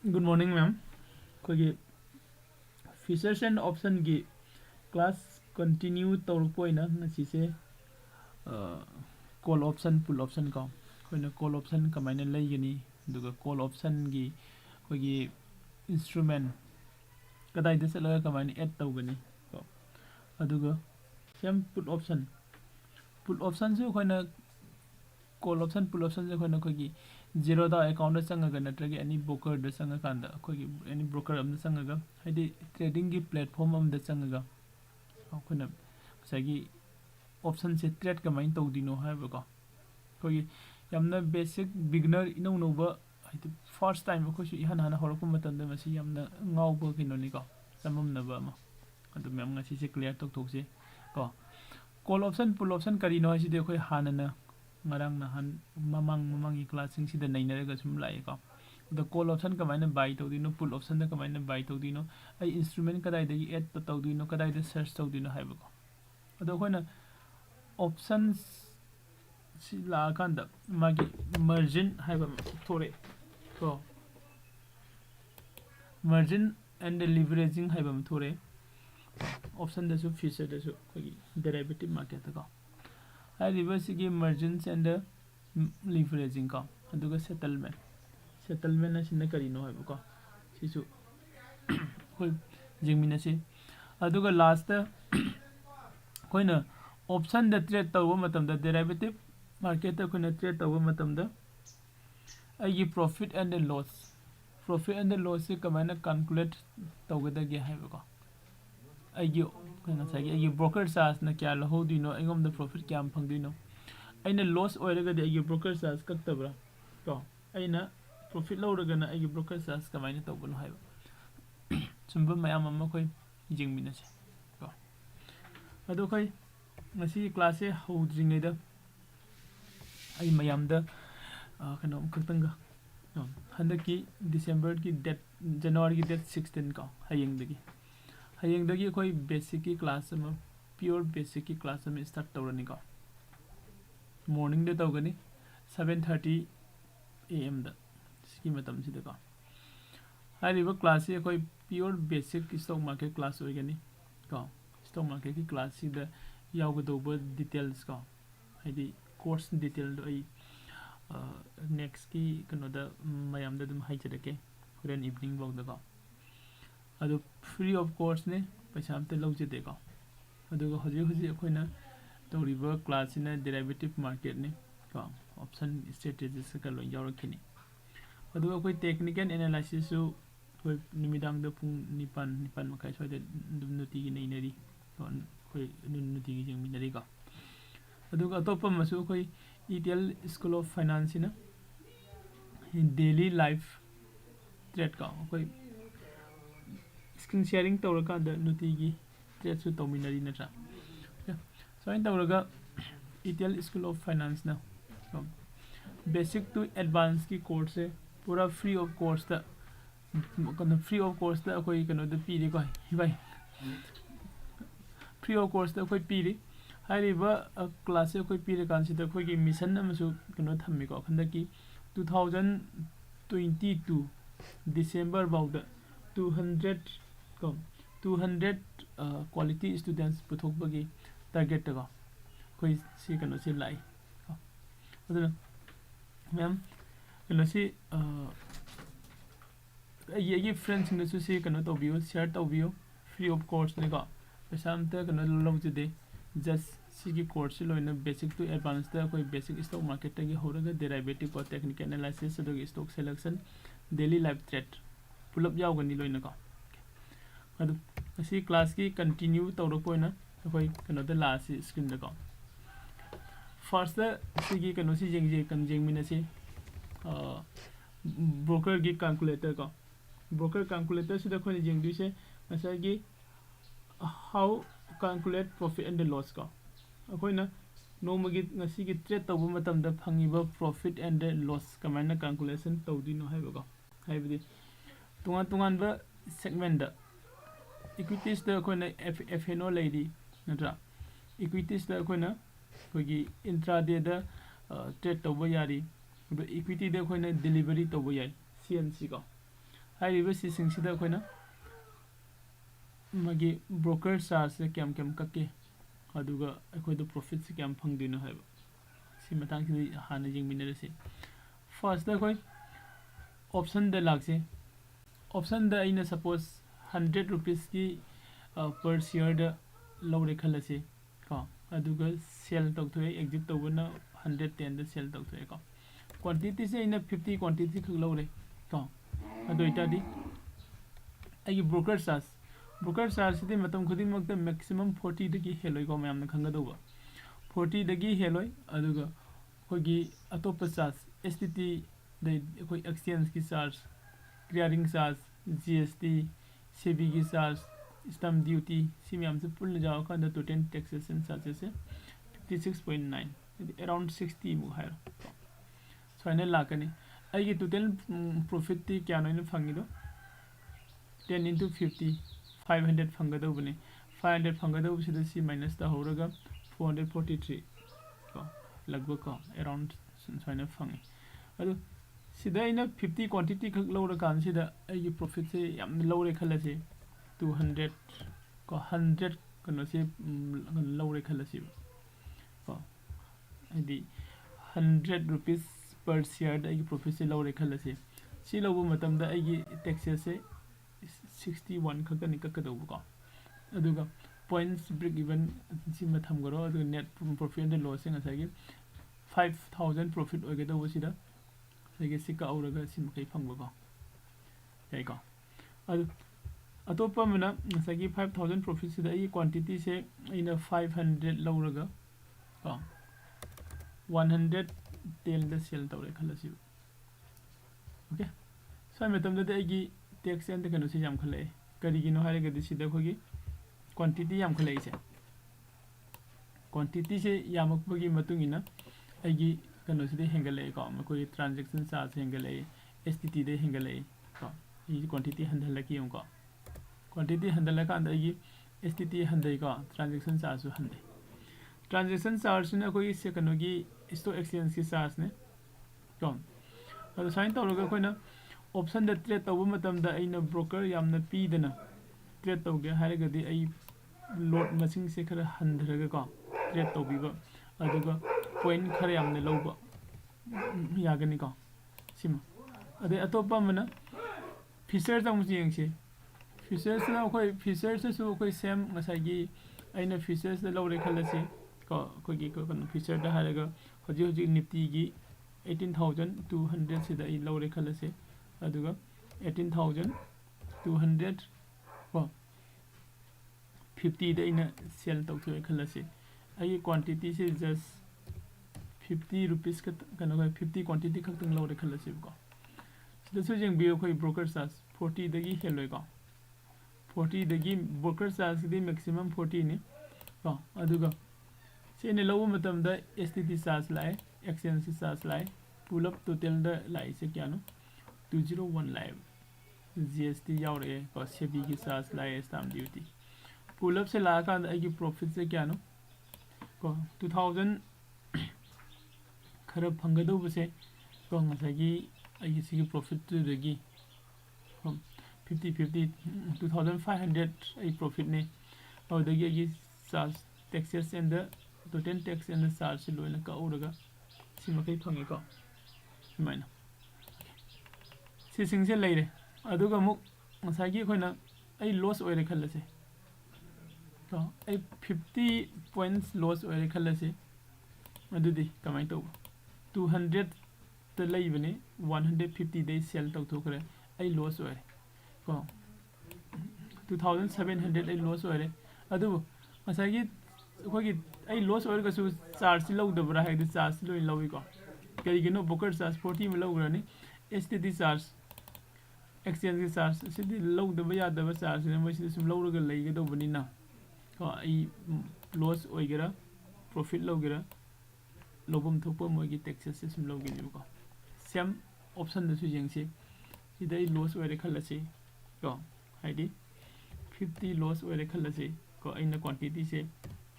Good morning, ma'am. Kogi features and option gi class continue tawrpo ina ngasi se call option pull option ko koina call option kamaina laigani duga call option gi kogi instrument kadai da sala kamaina add tawgani ko aduga same pull option su koina call option pull option se koina kogi zero da account da sangaga natragi any broker da sanga kanda kogi any broker amda sangaga haidi trading gi platform amda sangaga koina sagi option se trade kamain tawdino haibako kogi yamna basic beginner ino nova haidi first time ko su ihan hana horako matanda masi yamna ngawbo kinoni ko samam naba ma adu mem ngasi se clear tok tok se ko call option pull option karino haisi de khoi hanana ngarang na han mamang i class sing sida nainaraga sum lai ko the call option kamaina buy tawdino pull option da kamaina buy tawdino ai instrument kadai da add to tawdino kadai da search tawdino haibako ado khoina options si la kanda magi margin haiba thore ko margin and leveraging haiba thore option da su feature da su kogi derivative market ko I reverse gi margins and leveraging ka aduga settlement asina karino haibako sisu koi jingmina si aduga last koina option da trade tawa matam da derivative market ta koina trade tawa matam da ai profit and loss se kamaina calculate tawgada ge haibako ai kana sagi ai broker charge na kya lo hodino aingom da profit kya am phangdino aina loss oiraga de ai broker charge kaktabra to aina profit lawraga na ai broker charge kamaina tawbano haiba sumba mayam amma koi jingmina se to ado koi ngasi class e hodringai da ai mayam da kana kaktanga handaki december ki date january ki date 16 ka hayeng dagi hayengdagi koi basic ki class ma pure basic ki class ma start tawrani ka morning de tawgani 7:30 am da ski matam sida ka hariba class e koi pure basic stock market class oigani ka stock market ki class sida yawgado details ka haidi course detail do ai next ki kano da mayam da dum haicharake horen evening blog da ka ado free of course ne paisa amte lawje de ko aduga hoji akoina tawriba class ina derivative market ne ko option strategies ka lo yawrakini aduga koi technical analysis su koi nimidang da pung nipan makai so de nuti gi neinari to koi nuti gi jeng minari ko aduga topa masu koi ETL school of finance ina daily life trade ka koi screen sharing tawraka da nutigi trade su tawminari natra so in tawraga ETL school of finance na basic to advanced ki course है पूरा free of course da kana free of course da koi kana da piri ko hi free of course da koi piri hariba class e koi piri kan si da koi ki mission na masu kana thammi ko khanda ki 2022 December bawda 200 quality students puthokbagi target ga koi si kano si lai aduna ma'am kano si ye friends ne su si kano to view share to view free of course ne ga pesamta kano lawje de just sigi course loina basic to advanced da koi basic stock market gi horaga derivative or technical analysis so stock selection daily life trade pull up yawgani loina ka adu asi class ki continue tawrokoina koi kano da last screen da ka first da sigi kano si jeng mina si broker gi calculator ka broker calculator sida khoi jeng du se asa gi how calculate profit and loss ka akoina nomagi ngasi gi trade tawu matam da phangiba profit and loss kamaina calculation tawdino haiba haibidi tungan ba segment da equities da koina FNO lady natra equities da koina kogi intraday da trade tawba yari equity da koina delivery tawba yari CNC ka हाइरिबा सिसिंगसिदा अखोइना मगी broker charge से क्या कक्के अदुगा अखोइदो profit से क्या फंगदिनो हाइबा सी मतंग से हाना जिंगमिनरसे first दा कोई ऑप्शन द लागसे ऑप्शन द इन सपोज 100 रुपीस की पर शेयर द लौरे खलसे को अदुगा सेल तौथोय एग्जिट तौबना 110 द सेल तौथोय को क्वांटिटी से इन 50 क्वांटिटी खक लौरे को अदो इटादी आई ब्रोकर चार्ज से मतम खुदी मक्त मैक्सिमम 40 दगी हेलोय को मैम खंगदोबा 40 दगी हेलोय अदुगा कोगी अतोप चार्ज एसटीटी दे कोई एक्सचेंज की charge clearing charge GST SEBI की चार्ज स्टैम्प ड्यूटी सी मैम से पुल जाओ का टोटल टैक्सेशन चार्जेस है 56.9 अराउंड 60 मु हायर फाइनल लाकने आई टोटल प्रॉफिट ती क्या नोइन फंगिदो 10 into 50 500 फंगदोबने 500 फंगदोबसिदा सी माइनस ता होरगा 443 को लगभग को अराउंड फाइनल फंगे अदो सिदा इन 50 क्वांटिटी खक लौर कान सिदा आई प्रॉफिट से याम लौरे खलसे 200 को 100 कनो से लौरे खलसे को आदि 100 रुपीस पर शेयर आई प्रॉफिट से लौरे खलसे सी लौबो मतम दा आई टैक्सेस से 61 खकनी ककदोबो को अदुगा पॉइंट्स ब्रेक इवन सी मथम गरो अदु नेट प्रॉफिट एंड लॉस सिंग असागी 5000 प्रॉफिट ओगेदोबो सिदा सेगे सिका औरगा सिम कई फंगबो को याई को अदु अतोपा मना असागी 5000 प्रॉफिट सिदा ई क्वांटिटी से इन 500 लौरगा को 100 टेल द सेल तौरे खलसी ओके सो मतम दे आई टैक्स एंड कनो से याम खले करिगिनो हारेगदि सिदा खोगी क्वांटिटी याम खले से क्वांटिटी से यामकबगी मतुंगिना आइगी कनो से हेंगले को मकोई ट्रांजैक्शन चार्ज हेंगले एसटीटी दे हेंगले को ई क्वांटिटी हंदलकी को क्वांटिटी हंदलका अंद आइगी एसटीटी हंदई को ट्रांजैक्शन चार्ज हंदई ट्रांजैक्शन चार्ज ने कोई से कनोगी स्टॉक एक्सचेंज की चार्ज ने को अदो साइन तौरगा कोइना ऑप्शन द ट्रेड तब मतम द अइन ब्रोकर यामना पीदना ट्रेड तौगे हारगदि आई लोड मसिंग से खरा हंधरगा को ट्रेड तौबिबा अदुगा पॉइंट खरा यामना लौबा यागनी को सिमा अदे अतोपा मना फीचर तंग जेंगसे फीचर्स ना कोई फीचर्स सु कोई सेम मसागी अइन फीचर्स द लौरे खलसे को कोगी को फीचर द हारगा होजि होजि निफ्टी की 18200 से द लौरे खलसे अदुगा 18200 को 50 द इन सेल तौथोय खलसे आई क्वांटिटी से जस्ट 50 रुपीस का कनो 50 क्वांटिटी खतंग लौरे खलसे को सिदसु जें बियो कोई ब्रोकर चार्ज 40 दगी हेलोय को 40 दगी ब्रोकर चार्ज दी मैक्सिमम 40 ने को अदुगा सेने लौ मतम द एसटीटी चार्ज लाए एक्सचेंज चार्ज लाए पुल अप टोटल द लाए से क्या नो 201 लाइव जीएसटी यावरे को सेबी की चार्ज लाए स्टैम्प ड्यूटी पुल अप से लाका आई प्रॉफिट से क्या नो को 2000 खर फंगदोब से को ngसागी आई सी प्रॉफिट दगी 50 2500 आई प्रॉफिट ने और दगी आई charge taxes and the total tax and charge से लोइना का औरगा सिमकई फंगे को माइना सिंगसे लेरे अदुगा मुक ngसागी खोना आई लॉस ओइरे खलसे तो आई 50 पॉइंट्स लॉस ओइरे खलसे अदुदी कमाई तो 200 त लेबने 150 दे सेल तौथोखरे आई लॉस ओइरे को 2700 आई लॉस ओइरे अदु ngसागी खोगी आई लॉस ओइरे कसु चार्ज लौदबरा हाइदि चार्ज लोइ लौइ को करिगिनो ब्रोकर चार्ज 40 में लौग्रनी एसटीटी चार्ज एक्सचेंज की चार्ज सिदी लौदब यादब चार्ज ने मोइ सिदि लौरगा लेगदोबनिना को आई लॉस ओइगेरा प्रॉफिट लौगेरा लोबम थोप मोइगी टैक्सेस से सिम लौगिनि को सेम ऑप्शन दसु जेंगसे सिदै लॉस ओइरे खलसे को हाइदि 50 लॉस ओइरे खलसे को आइना क्वांटिटी से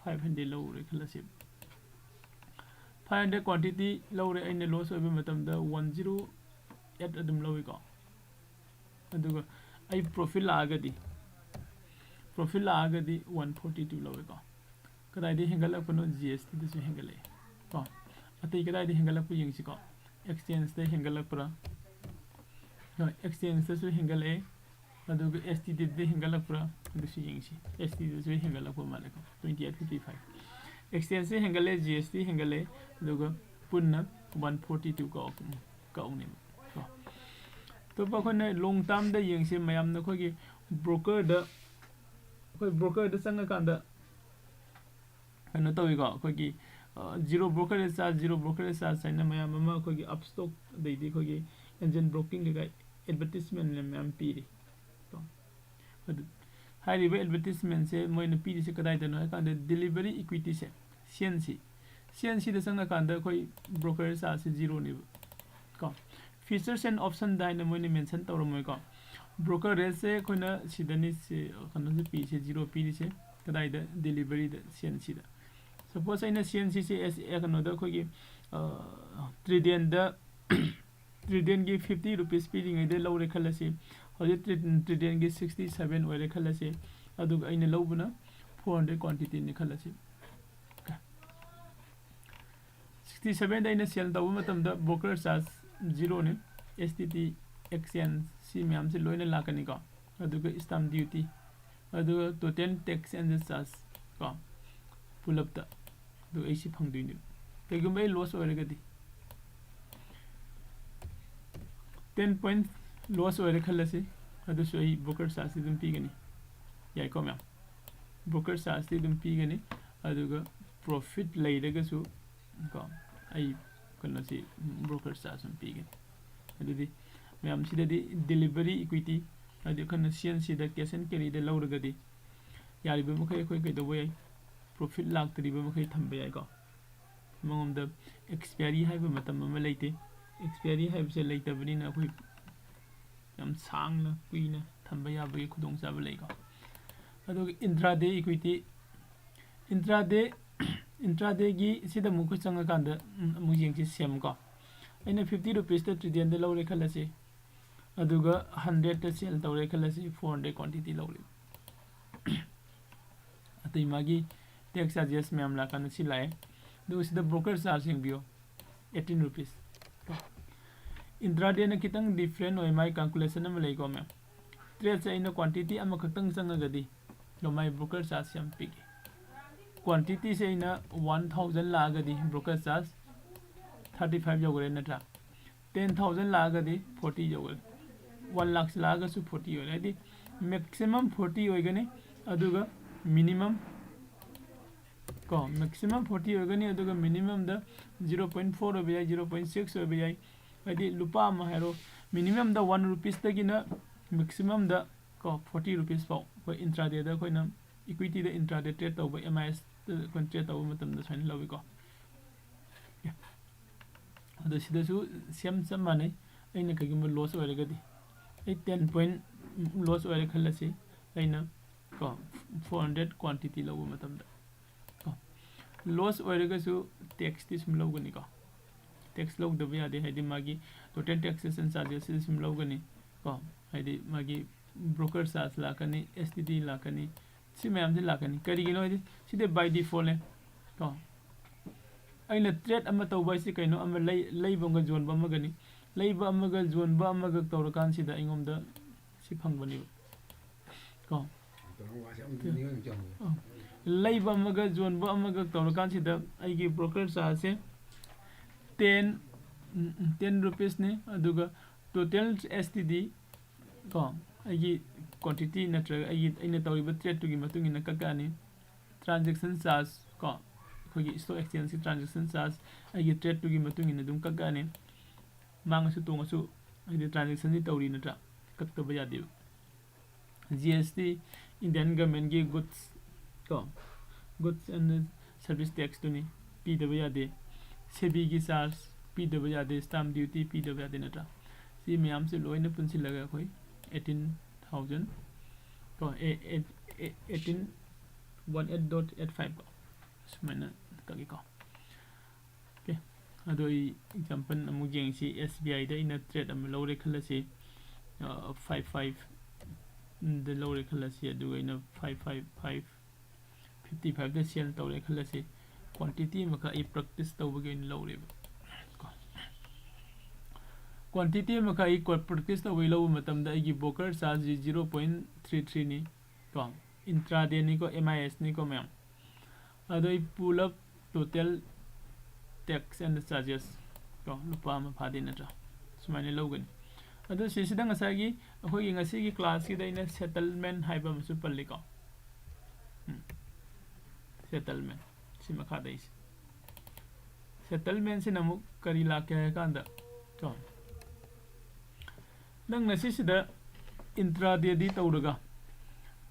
500 लौरे खलसे 500 क्वांटिटी लौरे आइना लॉस ओइबे मतम द 108 अदम लौइ को अदुगा आई प्रॉफिट लागदी 142 लवेको कदाइदे हेंगलपनो जीएसटी दसु हेंगले को अतै कदाइदे हेंगलप यंगसिको एक्सचेंज दे हेंगलपरा एक्सचेंज दसु हेंगले अदुगा एसटी दे हेंगलपरा दसु यंगसि एसटी दसु हेंगलप मालेको 2855 एक्सचेंज से हेंगले जीएसटी हेंगले अदुगा पुन्ना 142 को काउने को तो बखने लॉन्ग टर्म द यंगसि मयाम न खोगी ब्रोकर द कोई ब्रोकर द संग कांदा कनो तविको खोगी जीरो ब्रोकर चार्ज साइन मयाम अमा खोगी अपस्टॉक दैदी खोगी एंजन ब्रोकिंग के एडवर्टाइजमेंट ने मयाम पीरी तो हाइरिबे एडवर्टाइजमेंट से मोइन पीरी से कदाइ दनो है कांदे डिलीवरी इक्विटी से सीएनसी द संग कांदा कोई ब्रोकर चार्ज से जीरो ने को फीचर्स एंड ऑप्शन दाइन मोइन मेंशन तौरमोय को ब्रोकर रेट से कोना सिदनी से कनो से पी से जीरो पी से कदाइ द डिलीवरी द सीएनसी द सपोज इन सीएनसी से एस कनो द कोगी ट्रिडियन की 50 रुपीस पीरिंग दे लौरे खलसे हजे ट्रिडियन की 67 ओरे खलसे अदुग अइने लौबना 400 क्वांटिटी नि खलसे 67 दैने सेल तब मतम द ब्रोकर चार्ज जीरो ने एसटीटी एक्सचेंज सी मैम से लोइने लाकनी को अदुग स्टैम्प ड्यूटी अदुग टोटल टैक्स एंड चार्ज को पुलअप द दो एसी फंगदिनु तेगुमै लॉस ओरेगदी 10 पॉइंट लॉस ओरे खलसे अदुसु आई ब्रोकर चार्ज दम पीगनी याई को मैम ब्रोकर चार्ज दम पीगनी अदुग प्रॉफिट लैरगसु को आई कनोसी ब्रोकर चार्ज दम पीगनी अदुदी मैम सिददी डिलीवरी इक्विटी अदु कन सीएनसी द कैश एंड कैरी द लौरगदी यारिबे मखै खोय कैदबो याई प्रॉफिट लाक्तरिबे मखै थंबे याई को मंगम द एक्सपायरी हाइबे मतम म लैते एक्सपायरी हाइबे से लैतबनिना खोय यम सांगना कुइना थंबे याबे खुदोंग चाबे लैको अदु इंट्राडे इक्विटी इंट्राडे की सिदा मुखु चंगा कांद मुजिंग से सेम को अइना 50 रुपीस द ट्रिडियन द लौरे खलसे अदुगा 100 द सेल तौरे खलसे 400 क्वांटिटी लौरे अतै मागी टैक्स चार्जेस मैम लाकान सिलाए दो सिदा ब्रोकर चार्जिंग बियो 18 रुपीस इंट्राडे न कितंग डिफरेंट ओय माय कैलकुलेशन में लेको मैम ट्रेड से इन क्वांटिटी अम खतंग संगगदी लो माय ब्रोकर चार्ज यम पिगे क्वांटिटी से इन 1000 लागदी ब्रोकर चार्ज 35 जगरे नट्रा 10000 लागदी 40 जगरे 1 लाख लागसु 40 ओरेदी मैक्सिमम 40 ओइगने अदुगा मिनिमम को मैक्सिमम 40 ओइगने अदुगा मिनिमम द 0.4 ओबे 0.6 ओबे हदी लुपा म हेरो मिनिमम द 1 रुपीस तगिना मैक्सिमम द को 40 रुपीस पाउ को इंट्राडे द कोइना इक्विटी द इंट्राडे ट्रेड तब एमआईएस कोन ट्रेड तब मतम द साइन लवी को अद सिदसु सेम सम माने अइना कगिम लॉस ओरेगदी 10 पॉइंट लॉस ओरे खलसे अइना को 400 क्वांटिटी लव मतम द को लॉस ओरेगसु टैक्स ति सुम लवगनी को टैक्स लौग दबे यादे हैदि मागी टोटल टैक्सेशन चार्जेस सिम लौगनी को हैदि मागी ब्रोकर चार्ज लाकनी एसटीटी लाकनी सि मैम से लाकनी करिगिनो हैदि सिदे बाय डिफॉल्ट है को अइना ट्रेड अमा तौबा सि कैनो अमा लैबंग जोन बमगनी लैबा अमग जोन बा अमग तौरकान सिदा इंगोम द सि फंगबनी को लैबा अमग जोन बा अमग तौरकान सिदा आइगी ब्रोकर चार्ज से 10 रुपीस ने अदुगा टोटल एसटीडी को आइगी क्वांटिटी नत्र आइगी इन तौरिबा ट्रेड तुगी मतुंग इन ककानी ट्रांजैक्शन चार्ज को खोगी स्टॉक एक्सचेंज की ट्रांजैक्शन चार्ज आइगी ट्रेड तुगी मतुंग इन दुम ककानी मांगसु तोंगसु आइगी ट्रांजैक्शन नि तौरी नत्र कक्तब यादे जीएसटी इंडियन गवर्नमेंट की गुड्स एंड सर्विस टैक्स तुनी पीदब यादे सेबी की चार्ज पीदब यादे स्टैम्प ड्यूटी पीदब यादे नट्रा सी मैम से लोइने पुंसी लगा कोई 18000 को 1818.85 को सुमना कगी को ओके अदो एग्जांपल अमु जेंसी एसबीआई दा इन ट्रेड अम लौरे खलसे 55 द लौरे खलसी अदुगा इन 555 55 द सेल तौरे खलसी क्वांटिटी मका ई प्रैक्टिस तौबगे इन लौरे क्वांटिटी मका ई प्रैक्टिस तौबे लौ मतम द ई ब्रोकर चार्ज 0.33 नि को इंट्राडे नि को एमआईएस नि को मैम अदो ई pull up total tax and charges को लुपा म फादे नत्रा सुमाइने लौगनी अदो सिसिदा ngसागी अखोगी ngसी की क्लास की दैना सेटलमेंट हाइबा मसु पल्ली को सेटलमेंट सि मखा दैस सेटलमेंट से नमु करी लाके है कांदा तो नंग ngसी सिदा इंट्राडे दी तौरगा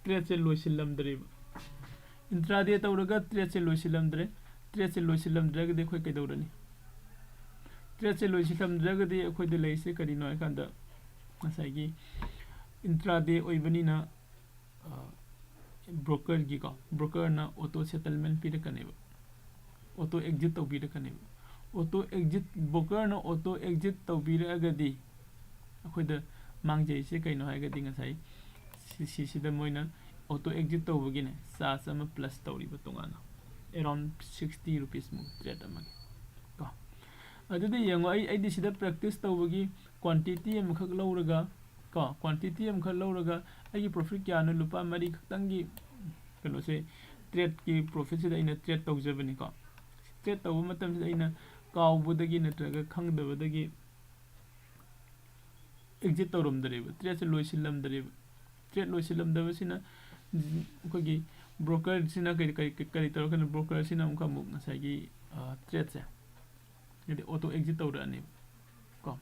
ट्रेड से लोइसिलमद्रे इंट्राडे तौरगा ट्रेड से लोइसिलमद्रे ट्रेड से लोइसिलमद्रे गदे खोय केदौरनी ट्रेड से लोइसिलमद्रे गदे खोय दे लेसे करी नोय कांदा ngसागी इंट्राडे ओइबनीना ब्रोकर की को ब्रोकर ना ऑटो सेटलमेंट पिरकनेबा ऑटो एग्जिट तौबिरकनेबा ऑटो एग्जिट ब्रोकर ना ऑटो एग्जिट तौबिरगदी अखोयदा मांगजेसे कैनो हायगदी ngसाई सिसिदा मोइना ऑटो एग्जिट तौबगिने चार्ज अमा प्लस तौरिबा तोंगाना अराउंड 60 रुपीस मु ट्रेड अमागे को अदुदे यंगो आई दिसिदा प्रैक्टिस तौबगी क्वांटिटी अमखक लौरगा को क्वांटिटी अमखक लौरगा आई प्रॉफिट क्या न लुपा मरी खतंगी कनो से ट्रेड की प्रॉफिट से इन ट्रेड तौजबनी को ट्रेड तौब मतम से इन काउबदगी नत्रगा खंगदबदगी एग्जिट तौरमदरेब ट्रेड से लोइसिलमदरेब ट्रेड लोइसिलमदबसिना कोगी ब्रोकर सिना करी तौरकन ब्रोकर सिना उनका मुक ngसागी ट्रेड से यदि ऑटो एग्जिट तौरानी को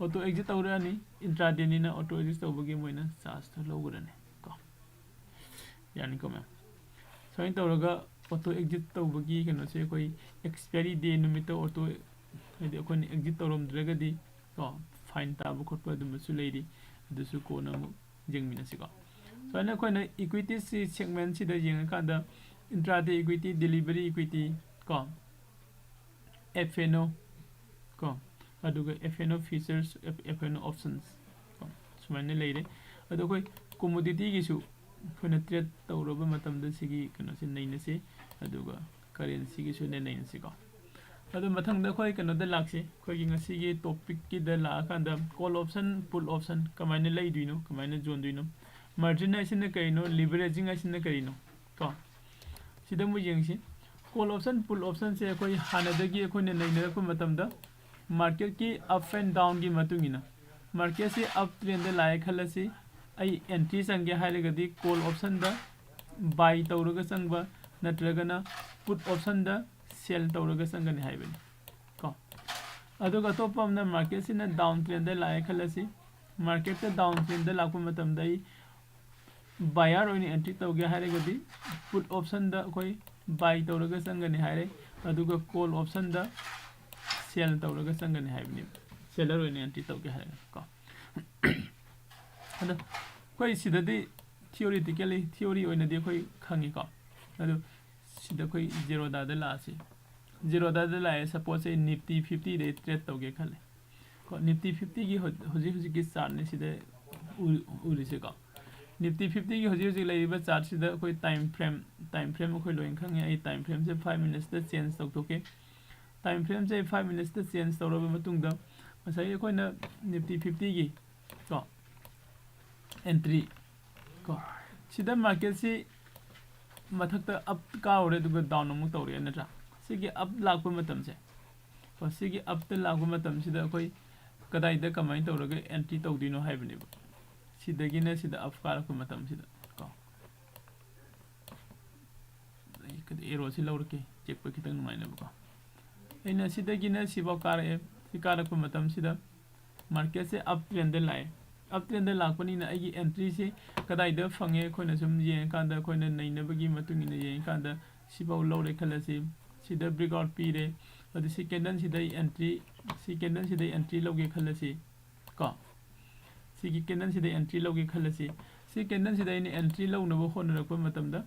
ऑटो एग्जिट तौरानी इंट्राडे निना ऑटो एग्जिट तौबगी मोइना चार्ज तो लौगरने को यानी को मैम सोइन तौरगा ऑटो एग्जिट तौबगी कनो से कोई एक्सपायरी डे निमित्त ऑटो यदि कोन एग्जिट तौरमद्रगदी को फाइन ताब खोटप दुमसु लेरी दुसु कोना मु जेंगमिनसि को सोना कोना इक्विटी सेगमेंट सिदा जेंगा कादा इंट्राडे इक्विटी डिलीवरी इक्विटी को FNO को अदुगा FNO फीचर्स FNO ऑप्शंस को सुमाइने लेरे अदो कोई कमोडिटी गिसु कोना ट्रेड तौरबा मतम द सिगी कनो से नैनसे अदुगा करेंसी गिसु ने नैनसे को अदो मथंग द कोई कनो द लाक्से कोई gi ngasi gi टॉपिक की द ला कांदा कॉल ऑप्शन पुल ऑप्शन कमाइने लै दुइनो कमाइने जोन दुइनो मार्जिन आइसिन करिनो लिवरेजिंग आइसिन करिनो को सिदा मु जेंगसि कॉल ऑप्शन पुल ऑप्शन से कोई हानदगी अखोने नैनरप मतमदा मार्केट की अप एंड डाउन की मतुंगिना मार्केट से अप ट्रेंड लाए खलसी आई एंट्री संगे हाइरगदी कॉल ऑप्शन द बाय तौरगा संगबा नत्रगना पुट ऑप्शन द सेल तौरगा संगने हाइबनी को अदुगा तोपमना मार्केट से डाउन ट्रेंड लाए खलसी मार्केट द डाउन ट्रेंड लाको मतमदई बायर ओइन एंट्री तौगे हाइरगदी पुट ऑप्शन द कोई बाय तौरगा संगने हाइरे अदुगा कॉल ऑप्शन द सेल तौरगा संगने हाइबनी सेलर ओइन एंट्री तौगे हाइरे को अदो कोई सिददी थियोरिटिकली थियोरी ओइन दे कोई खंगी को अदो सिदा कोई जीरो दा द लासे जीरो दा द लाए सपोज से निफ्टी 50 दे ट्रेड तौगे खले को निफ्टी 50 की होजी की चार्ट ने सिदे उरिसे को निफ्टी 50 की होजी लेबा चार्ट सिदा कोई टाइम फ्रेम कोई लोइन खंगे आई टाइम फ्रेम से 5 मिनट्स द चेंज तौथोके टाइम फ्रेम से 5 मिनट्स द चेंज तौरबा मतुंगदा मसाई कोइना निफ्टी 50 की को एंट्री को सिदा मार्केट से मथक अप का ओरे दुगा डाउन अमु तौरे नत्रा सिगी अप लाखो मतम से को सिगी अप त लाखो मतम सिदा कोई कदाई द कमाई तौरगा एंट्री तौदिनो हाइबने सिदगिना सिदा अप कारको मतम सिदा को कदे एरो सि लौरके चेक पे खितंग नुमाइने बको एना सिदगिना सिबो कारए सिकारको मतम सिदा मार्केट से अप ट्रेंड लाए अप ट्रेंड लाखपनी ना आई एंट्री से कदाई द फंगे खोना सुम ये कांदा खोना नैनबगी मतुंगी ने ये कांदा सिबाउ लौरे खलसे सिदा ब्रेकआउट पीरे अदि सेकेंडन सिदा एंट्री लौगे खलसे को सिगी कैंडल सिदा एंट्री लौगे खलसे सि कैंडल सिदा इन एंट्री लौनबो होनरको मतमदा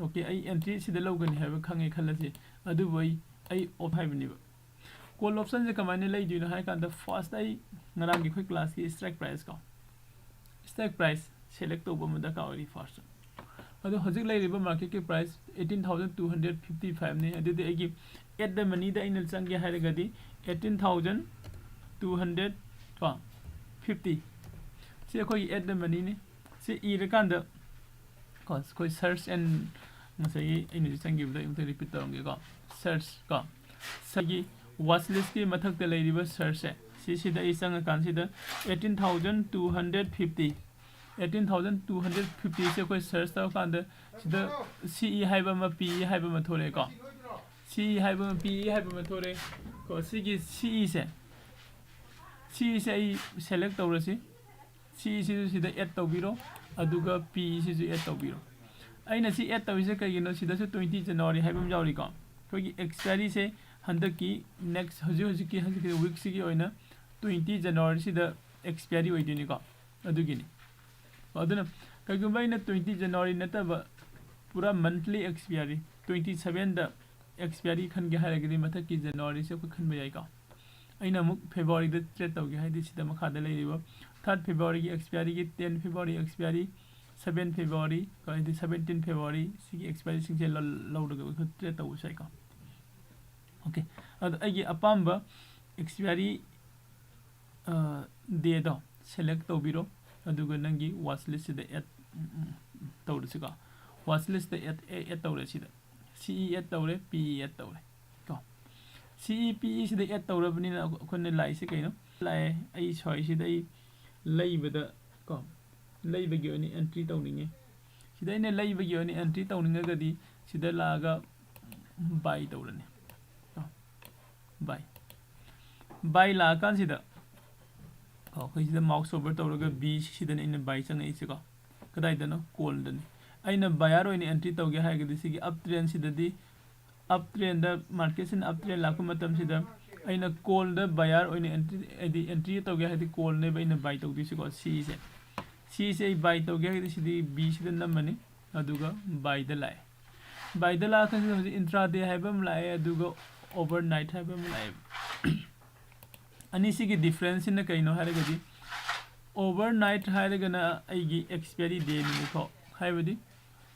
ओके आई एंट्री सिदा लौगनी हाबे खंगे खलसे अदु बई आई ऑफ हाइबनिबो कॉल ऑप्शन से कमाने लै दिनो हाय कांदा फर्स्ट आई ngरांगी खोय क्लास की स्ट्राइक प्राइस को स्ट्राइक प्राइस सेलेक्ट तौब म दरकार ओरि फर्स्ट अदो हजिक लेरिबा मार्केट के प्राइस 18255 ने अदुदि एगी एट द मनी द इन चंगे हाइरगदी 18250 से कोई एट द मनी ने से इरकांद कोई सर्च एंड मसई इन चंगिबदा इमते रिपीट तौंगे को सर्च को सगी watch list की मथक ते लेरिबा सर्च है सिसिदा इसंग कांसिदा 18250 18250 से कोई सर्च तौ कांद सिदा CE हाइबा म PE हाइबा म थोरे को CE हाइबा म PE हाइबा म थोरे को सिगी CE से सेलेक्ट तौरसी CE सिदा ऐड तौबिरो अदुगा PE सिजु ऐड तौबिरो अइना सी ऐड तौइसे कगिनो सिदासु 20 जनवरी हाइबा म जाउरी को कोई एक्सपायरी से हंदक की नेक्स्ट हजु की वीक सिगी ओइना 20 जनवरी सिदा एक्सपायरी ओइदिनी को अदुगिनी अदुना कगिबा इन 20 जनवरी नतबा पूरा मंथली एक्सपायरी 27 द एक्सपायरी खनगे हारगदी मथक की जनवरी से को खनबा याई का अइना मुक फेब्रुअरी द ट्रेड तौगे हाइदि सिदा मखादा लेरिबो 3 फेब्रुअरी की एक्सपायरी की 10 फेब्रुअरी एक्सपायरी 7 फेब्रुअरी को हाइदि 17 फेब्रुअरी सिगी एक्सपायरी सिंसे लौडगा ट्रेड तौ साइ का ओके अद आइगे अपाम्बा एक्सपायरी डे दो सेलेक्ट तौबिरो अदुगा नंगी वाच लिस्ट सिदा ऐड तौरसिका वाच लिस्ट ऐड तौरे सिदा CE ऐड तौरे PE ऐड तौरे को CE PE सिदा ऐड तौरबनिना अखोने लाइसे कैनो लाए आई सोइ सिदा आई लैबदा को लैबगी ओनि एंट्री तौनिंगे सिदा इने लैबगी ओनि एंट्री तौनिंगगदी सिदा लागा बाय तौरने बाय ला कांसिदा को खैसिदा माउस ओवर तौरगा बी सिदा इन बाय चंग इसेको कदाइदनो कॉल दनी अइना बायर ओइन एंट्री तौगे हाइगदी सिगी अप ट्रेंड सिदादी अप ट्रेंड द मार्केट सिन अप ट्रेंड लाको मतम सिदा अइना कॉल द बायर ओइन एंट्री तौगे हाइदि कॉल ने बाइना बाय तौदी सिको सी से बाय तौगे हाइदि सिदी बी सिदा नमनी अदुगा बाय द लाए बाय द ला खैसिदा इंट्राडे हाइबम लाए अदुगा ओवरनाइट हाइबम लाए अनिसिगी डिफरेंस इन कइनो हारगदी ओवरनाइट हारगना आइगी एक्सपायरी डे निखो हाइबदी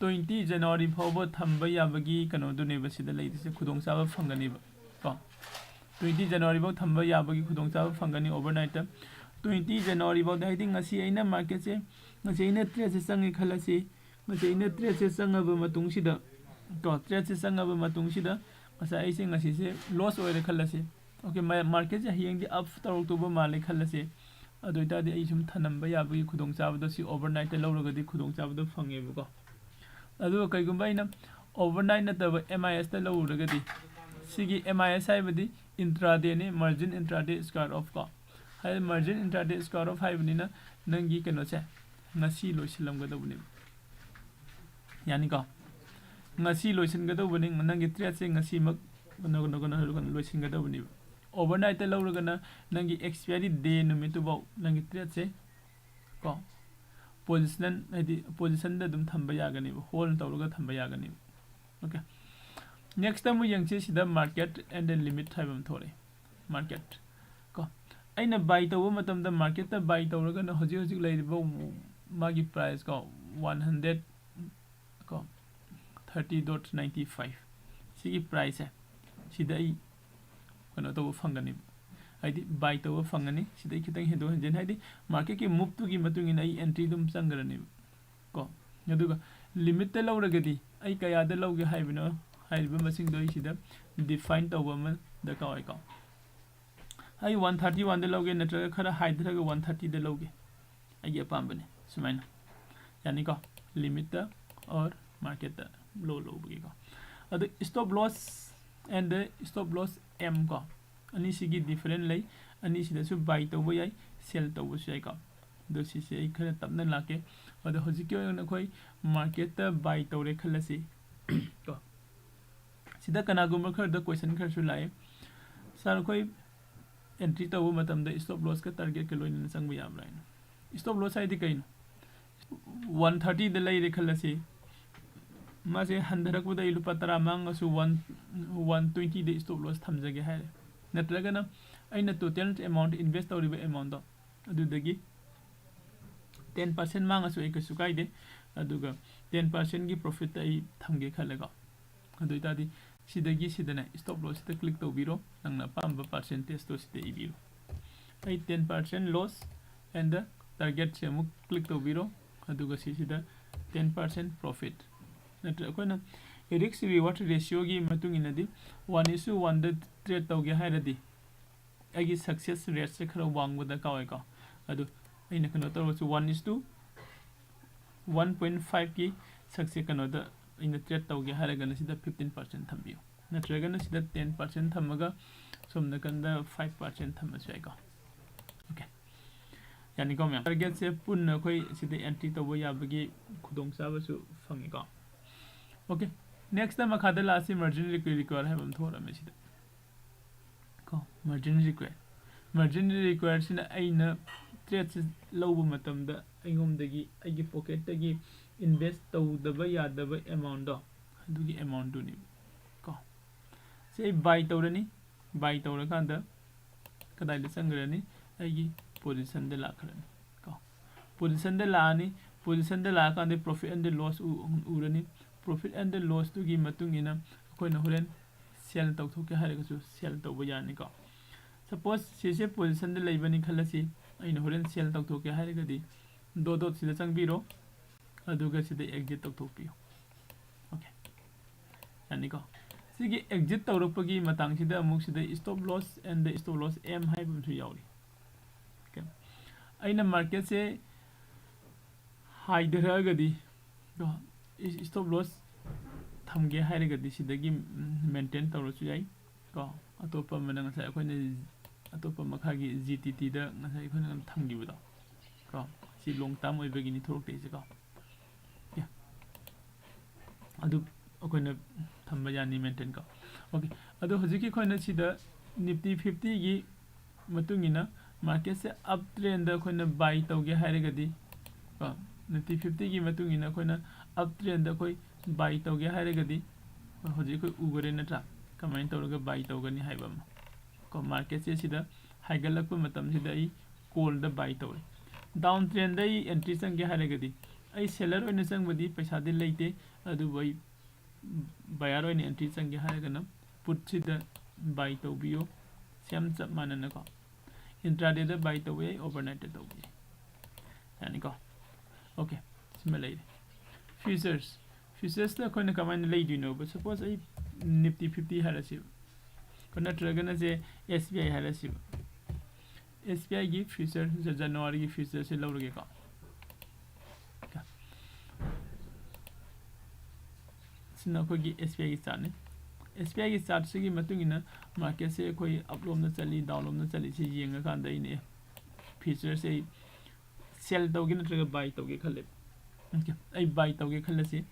20 जनवरी फावबो थंबा याबगी कनो दुने बसिदा लेदिसे खुदोंचाबा फंगनीबा को 20 जनवरी फाव थंबा याबगी खुदोंचाबा फंगनी ओवरनाइट 20 जनवरी फाव दाइदि ngasi aina market se ngasi aina trade se sangi khalasi ngasi aina trade se sangaba matungsida to trade se sangaba matungsida ngasa aise ngasi se loss oire khalasi okay market से हयेंगी up तौरतुबा माले खल्लसे अदोइतादि आई सुम थनंबा याबगी खुदोंग चाबदो सी overnight लौरगदी खुदोंग चाबदो फंगेबको अदो कइगुंबा इन overnight नतबा MIS ता लौरगदी सिगी MIS हाइबदी intraday ने margin intraday square off को हाइ मार्जिन इंट्राडे स्क्वायर ऑफ हाइबनिना नंगी कनो से ngasi loisillamgadobni yani ko ngasi loisingadobni nangi trade se ngasi mak loisingadobni overnight लौरगना नंगी एक्सपायरी डे नुमितुबो नंगी ट्रेड से को पोजीशन हाइदि पोजीशन द दुम थंबा यागनी होल्ड तौरगा थंबा यागनी ओके नेक्स्ट टाइम यंगसे सिदा मार्केट एंड द लिमिट हाइबम थोरे मार्केट को अइना बाय तौबो मतम द मार्केट ता बाय तौरगना हजि हजि लैरिबो मागी प्राइस को 100 को 30.95 सिगी प्राइस है सिदा कनो तो फंगनी हाइदि बाय तो फंगनी सिदai खितंग हेदो हंजन हाइदि मार्केट की मूव टू की मतुंग इन आई एंट्री दुम संगरनी को अदुगा लिमिट ते लौरगदी आई कया द लौगे हाइबनो हाइबो मसिंग दोइ सिदा डिफाइन तौबा म दका ओइ को आई 131 द लौगे नत्रगा खरा हाइद्रगा 130 द लौगे आई अपाम्बने सुमाइना यानी को लिमिट और मार्केट लो बगे को अदु stop loss and the stop loss M को अनि सिगी डिफरेंट लै अनि सिदसु बाय तौबो याय सेल तौबो याय को दो सिसे आई खरा तबना लाके अदो हजिके ओन खोय मार्केट ता बाय तौरे खलसी को सिदा कनागुम खर द क्वेश्चन खर सु लाए सर खोय एंट्री तौबो मतम द स्टॉप लॉस का टारगेट के लोइन संग बया ब्राइन स्टॉप लॉस आइदि कइन 130 द लै रे खलसी मासे हंधरकबदा लुपा 10 मांगसु 120 दे स्टॉप लॉस थमजगे हारे नत्रगना अइना टोटल अमाउंट इन्वेस्ट तौरिबा अमाउंट दो अदुदगी 10% मांगसु आई कछु काइदे अदुगा 10% की प्रॉफिट आई थमगे खलगा अदु तादि सिदगी सिदना स्टॉप लॉस सिदा क्लिक तौबिरो नंगना पाम्बा परसेंटेज तो सिदा इबिरो आई 10% लॉस एंड द टारगेट से अमुक क्लिक तौबिरो अदुगा सिदा 10% प्रॉफिट नत्र कोना रिस्क रिवार्ड रेशियो की मतुंग इनदी 1:1 द ट्रेड तौगे हायरदी आगे सक्सेस रेट से खरा वांगबदा कावेका अदु अइना कनो तौरसु 1:1.5 की सक्सेस कनो द इन ट्रेड तौगे हायरगन सिदा 15% थम्बियो नत्रगन सिदा 10% थमगा सोमना कंदा 5% थमसैका ओके यानी को मैं टारगेट से पुन कोई सिदा एंट्री तौबो याबगी खुदोंग साबसु फंगिका ओके नेक्स्ट टाइम मखादा लासी मार्जिन रिक्वायर है बम थोरा में सिदा को मार्जिन रिक्वायर सिना अइना ट्रेड से लौब मतम द अइगोम दगी अइगी पॉकेट दगी इन्वेस्ट तौदबा यादबा अमाउंट दो अदुगी अमाउंट दुनी को से बाय तौरनी बाय तौर कांदा कदाइ द संगरनी अइगी पोजीशन दे लाखरनी को पोजीशन दे लानी पोजीशन दे ला कांदे profit and loss Urni profit and loss तुगी मतुंग इना कोइना होरेन सेल तौथोके हारेगसु सेल तौबा यानी को सपोज सिसे पोजीशन दे लेबनी खलसी अइना होरेन सेल तौथोके हारेगदी दो दो सिदा चंगबिरो अदुगा सिदा एग्जिट तौथोपियो ओके यानी को सिगी एग्जिट तौरपगी मतंग सिदा अमुक सिदा stop loss and the stop loss एम हाइबमथु यावरी ओके अइना मार्केट से हाइदरगदी तो स्टॉप लॉस थमगे हाइरगदी सिदगी मेंटेन तौरसु याई को अतोपा मनंग सा अखोने अतोपा मखागी जीटीटी दा ngasai अखोने थंगिबदो को सि लॉन्ग टर्म ओइबगिनि थोरक्ते से को या अदु अखोने थंबा यानी मेंटेन को ओके अदु हजिकी खोने सिदा निफ्टी 50 की मतुंगिना मार्केट से अप ट्रेंड दा अखोने बाय तौगे हाइरगदी को निफ्टी 50 की मतुंगिना अखोने अप ट्रेंड दा कोई बाय तौगे हाइरगदी हजिक कोई उगरे नत्रा कमाइन तौरगा बाय तौगनी हाइबम को मार्केट से सिदा हाइगलक मतम सिदा आई कॉल द बाय तौरे डाउन ट्रेंड दई एंट्री संगे हाइरगदी आई सेलर ओइना संगबदी पैसा दे लेते अदु बई बायर ओइना एंट्री संगे हाइरगना पुट सिदा बाय तौबियो सेम चप मानना को इंट्राडे द बाय तौबे ओवरनाइट तौबे यानी को ओके सिमा लेरे फ्यूचर्स दा कोइना कमाइन लेदिनो बट सपोज आई निफ्टी 50 हारसी को नत्रगना से एसबीआई हारसी एसबीआई की फ्यूचर जनवरी की फ्यूचर से लौरगे का सिना कोई एसबीआई की चार्ट एसबीआई की चार्ट से की मतुंगिना मार्केट से कोई अपलोम न चली डाउनलोड न चली से येंगा कांदा इने फ्यूचर से सेल तौगे नत्रगा बाय तौगे खले ओके आई बाय तौगे खलसी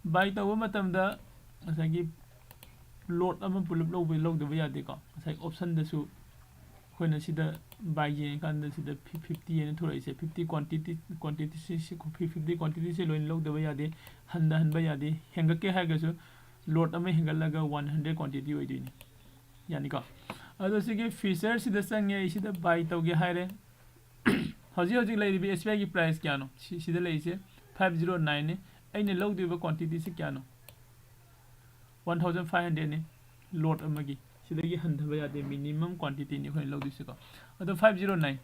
बाय तौबा मतमदा असागी लोड अमा पुलप लौबे लौदबा यादे को असाई ऑप्शन दसु खोइना सिदा बाय ये कांदा सिदा 50 ने थोराइसे 50 क्वांटिटी से 50 क्वांटिटी से लोइन लौदबा यादे हनबा यादे हेंगके हागसु लोड अमा हेंगलगा 100 क्वांटिटी ओइदिनी यानी को अदो सिगे फीचर सिदा संगे सिदा बाय तौगे हायरे हजी लेरिबी एसबीआई की प्राइस क्या नो सिदा लेइसे 509 ने अइने लौदिबा क्वांटिटी से क्या नो 1500 ने लोड अमगी सिदगी हंधबा यादे मिनिमम क्वांटिटी ने खोइ लौदिसे को अदो 509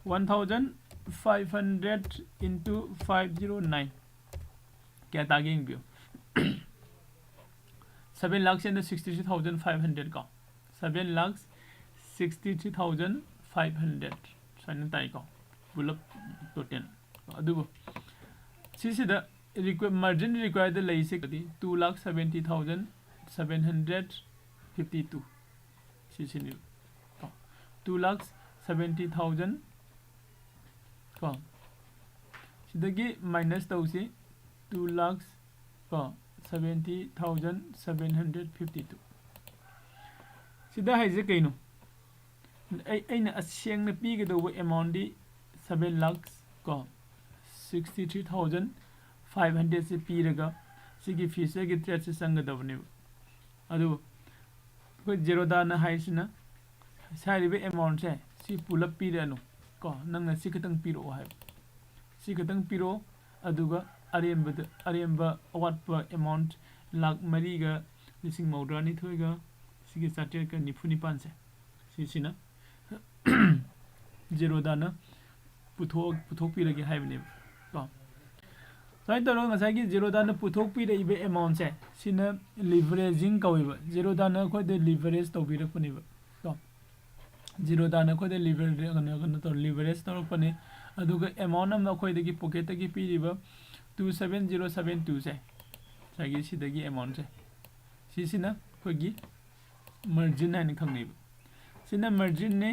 1500 into 509 क्या तागेंग बियो 7,63,500 का 7,63,500 साइन ताई का पुलप टोटल अदुगो सिसिदा मार्जिन रिक्वायर्ड लेइसे कदी 2,70,752 सिसिनि 2,70,000 का सिदगी माइनस तौसे 2,70,752 सिदा हाइजे कइनो अइना असेंगना पीगदोबो अमाउंट दी 7,63,500 से पीरगा सिगी फीचर की ट्रेड से संगदबने अदु कोई जेरोदा ना हाइसना सारिबे अमाउंट से सि पुलप पीरनो को नंगना सि खतंग पीरो हाय सी खतंग पिरो अदुगा अरेंबा अवाटपा अमाउंट लाख मरीगा लिसिंग मौद्रानी थोइगा सिगी चार्टेर का निफुनिपान से सिसिना जीरो दाना पुथोक पिरगे हाइबने को साइन तरो ngसाई जीरो दाना पुथोक पिरइबे अमाउंट से सिना लिवरेजिंग कविबा जीरो दाना खो दे लिवरेज तौबिरपनिबा को जीरो दाना खो दे लिवरेज तौरपने अदुगा अमाउंट अम अखोइदगी पॉकेट तगी पिरिबा 27072 से सागी सिदगी अमाउंट से सिसिना खोगी मार्जिन है खंगनेब सिना मार्जिन ने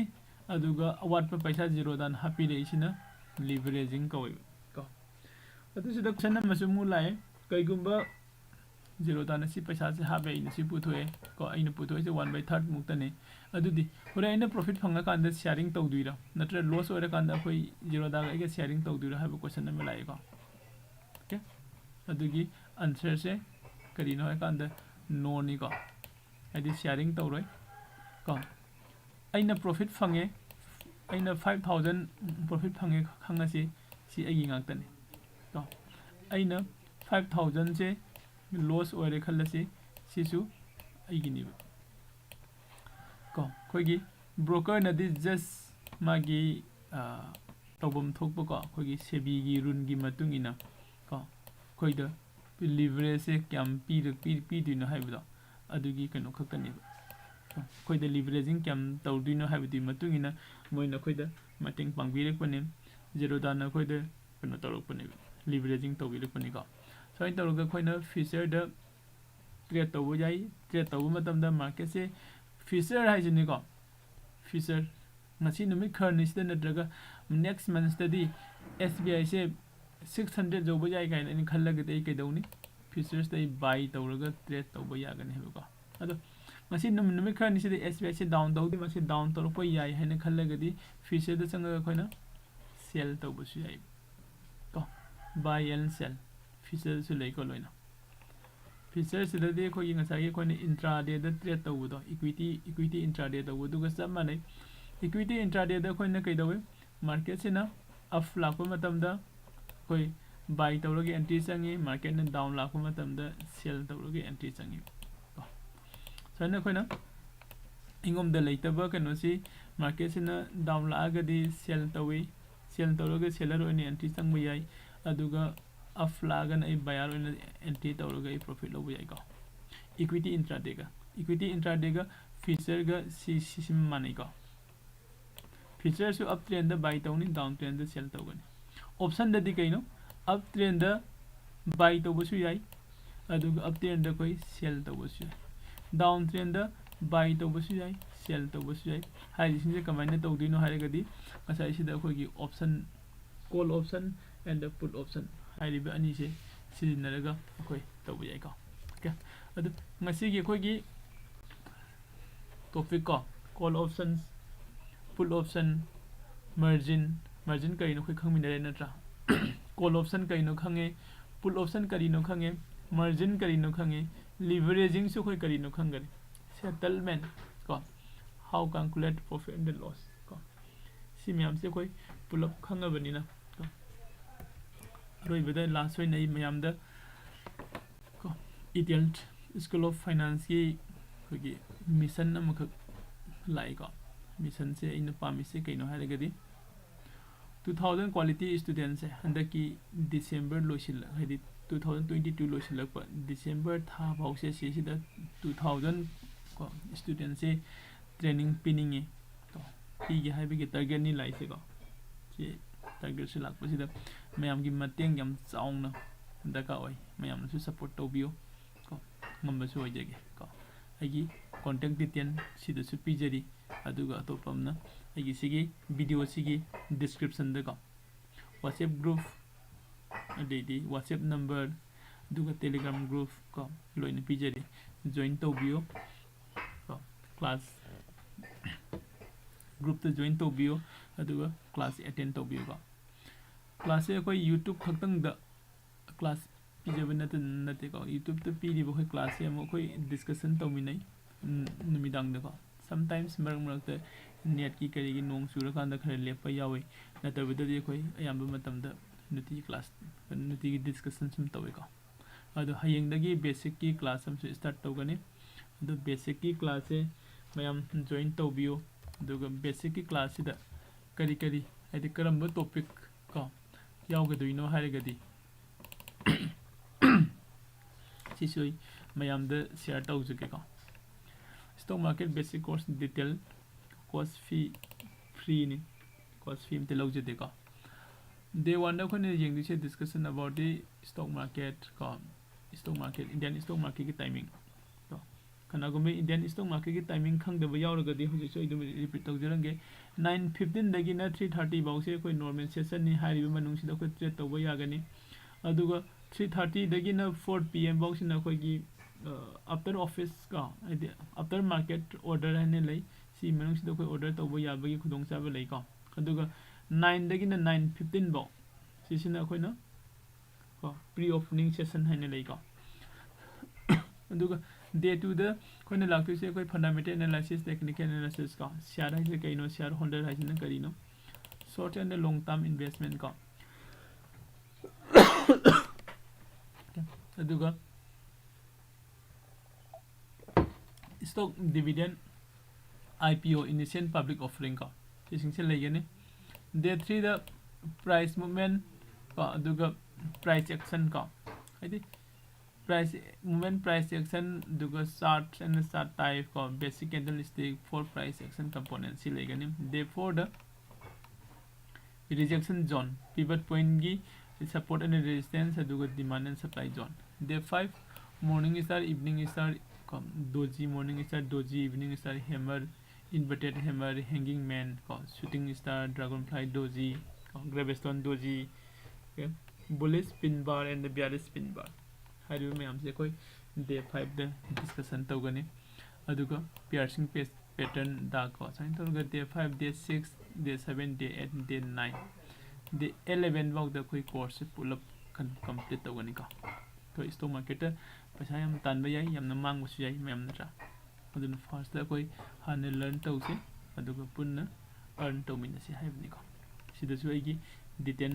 अदुगा अवाट पे पैसा जीरो दान हापी रे सिना लिवरेजिंग कवे को अदु सिदा क्वेश्चन मसुमु लाए कईगुंबा जीरो दान सि पैसा से हाबे इन सि पुथोए को आइन पुथोए से 1/3 मुक्तने अदुदि होरे आइन प्रॉफिट फंगा कांदा शेयरिंग तौदुइरा नत्र लॉस ओरे कांदा कोई जीरो दाग एगे शेयरिंग तौदुइरा हाबे क्वेश्चन में लाए को ओके अदुगी आंसर से करिनो है कांदा नो नि को आदि शेयरिंग तौरोय को आइना प्रॉफिट फंगे आइना 5000 प्रॉफिट फंगे खंगासी सी आगी गाक्तने तो आइना 5000 से लॉस ओरे खल्लसी सिसु आइगिनि को खोगी ब्रोकर नदी जस्ट मागी तौबम थोकबो को खोगी सेबी गी रुन गी मतुंगिना को खोइदा लिवरेज से क्याम पी दिनो हाइबदो अदुगी कनो खक्तनि खोइदा लिवरेजिंग क्याम तौदिनो हाइबदि मतुंगिना मोइना खोइदा मटिंग पांगबिरकपने जीरो दाना खोइदा कनो तौरकपने लिवरेजिंग तौबिरकपने को सो इन तौरगा खोइना फ्यूचर द ट्रेड तौबो जाई ट्रेड तौबो मतमदा मार्केट से फ्यूचर हाइजनि को future ngasi numit kharni sida nadraga next month study SBI se 600 jobo jai kai ni khallaga dei kai dawni futures dai buy tawraga trade tawba yagani hebo ado ngasi numit kharni sida SBI se down dawdi masi down tawrpa yai haina khallaga di future da changa khoina sell tawba su yai ko buy and sell future su lei ko loina future sida de khoi ngasai khoina intraday da trade tawdo equity intraday tawdu ga samane equity intraday दा खोइना कइदवे market से ना up लाखो मतमदा कोई bye तौरगे entry चंगी market ने down लाखो मतमदा cell तौरगे entry चंगी सना खोइना इंगोम the लेतबा कनोसी market से ना डाउन लागदी सेल तौरगे सेलर ओने एंट्री चंगबो याई अदुगा अप लागन ए बायर ओने एंट्री तौरगे प्रॉफिट लोबो याई को इक्विटी इंट्राडे गा फ्यूचर गा सिम माने को फ्यूचर सु अप ट्रेंड द बाय तौनी डाउन ट्रेंड द सेल तौगनी ऑप्शन ददि कइनो अप ट्रेंड द बाय तौबसु याई अदुगा अप ट्रेंड द कोई सेल तौबसु याई डाउन ट्रेंड द बाय तौबसु याई सेल तौबसु याई हाइ सिंजे कमाइना तौदिनो हाइरगदी असाइ सिदा खोगी option call option and the put option हाइरिबे अनि से सिजिनरगा अखोइ तौबु याई को ओके अदु ngasi gi खोगी टॉपिक को कॉल ऑप्शंस पुल ऑप्शन मार्जिन करिनो खै खंगमिनरे नत्रा कॉल ऑप्शन करिनो खंगे पुल ऑप्शन करिनो खंगे मार्जिन करिनो खंगे लिवरेजिंग सु खै करिनो खंगरे सेटलमेंट को how calculate profit and loss को सिमियाम से कोई पुल अप खंगबनिना को रोइबदा लास्ट वे नै मयामदा को इडियल स्कूल ऑफ फाइनेंस की खोगी मिशन नमख लाइको मिशन से इन पामी से कइनो हारगदी 2000 क्वालिटी स्टूडेंट से हंदक की दिसंबर लोसिल हदि 2022 लोसिल प दिसंबर था भाव से सिदा 2000 को स्टूडेंट से ट्रेनिंग पिनिंग तो पीगे हाइबे के टारगेट नि लाइसे को जे टारगेट से लाख पसिदा मयाम की मतेंग यम चाउना दका ओय मयाम सु सपोर्ट तोबियो को ngambsu ओइजेगे को आगी कांटेक्ट डिटेल सिदा सु पिजरी अदुगा अतोपमना आगी सिगी वीडियो सिगी डिस्क्रिप्शन दगा व्हाट्सएप ग्रुप अदेदी व्हाट्सएप नंबर दुगा टेलीग्राम ग्रुप को लोइन पिजरी जॉइन तोबियो को क्लास ग्रुप तो जॉइन तोबियो अदुगा क्लास अटेंड तोबियो को क्लास से कोई YouTube खक्तंग द क्लास पिजबन नते को YouTube तो पीरिबो कोई क्लास से हम कोई डिस्कशन तोमिनै नुमिदांग दको sometimes नेट की करी नोंग चुरकान खर लेप यावे नतबदि अखोई अयाम मतमदा नुती क्लास नुती की डिस्कशन सम तवेको अदो हयेंदगी बेसिक की क्लास हम स्टार्ट तौगनी अदो बेसिक की क्लास से मैम जॉइन तौबियो अदुगा बेसिक की क्लास सिदा करी करी हाइदि करम्बो टॉपिक को यावगदुइनो हाइरगदी सिसुई मैम द शेयर तौजुकेको stock market basic course detail course fee free नि कोर्स फी मते लौजदेको Day 1 da khone yeng dise discussion about the stock market ko stock market Indian stock market ki timing to kana gome Indian stock market ki timing khang da ba yaw ga di hoje so idum repeat tau jarange 9:15 dagi na 3:30 baw se koi normal session ni hari ba manung si da ko trade tau ba ya gani aduga 3:30 dagi na 4 pm baw sin na koi gi after office ka after market order hane lai si manung si da koi order tau ba ya ba gi khudong cha ba lai ka aduga 9 dagi na 9:15 baw sisina akoina ko pre opening session haine lei ko aduga day 2 da koina laktu se koi fundamental analysis technical analysis ka share haise kaino share holder haise na karino short and long term investment ka aduga stock dividend IPO initial public offering ka sising se lei gane Day 3 the price movement ka aduga price action ka haidi price movement price action aduga chart and chart type ka basic candlestick for price action component si legani day 4 the rejection zone pivot point gi support and resistance aduga demand and supply zone day 5 morning star evening star doji morning star doji evening star hammer inverted hammer hanging man shooting star dragonfly doji gravestone doji okay bullish spin bar and the bearish spin bar hairu mayam se koi day 5 the discussion tawgani aduga piercing pattern da ko sign tawga day 5 day 6 day 7 day 8 day 9 day 11 baw da koi course pull up complete tawgani ka to stock market paisa yam tan ba yai yam na mang bu yai mayam na aduna first da koi hane learn tause aduga punna earn tawminasi haibni ko sida su aigi detail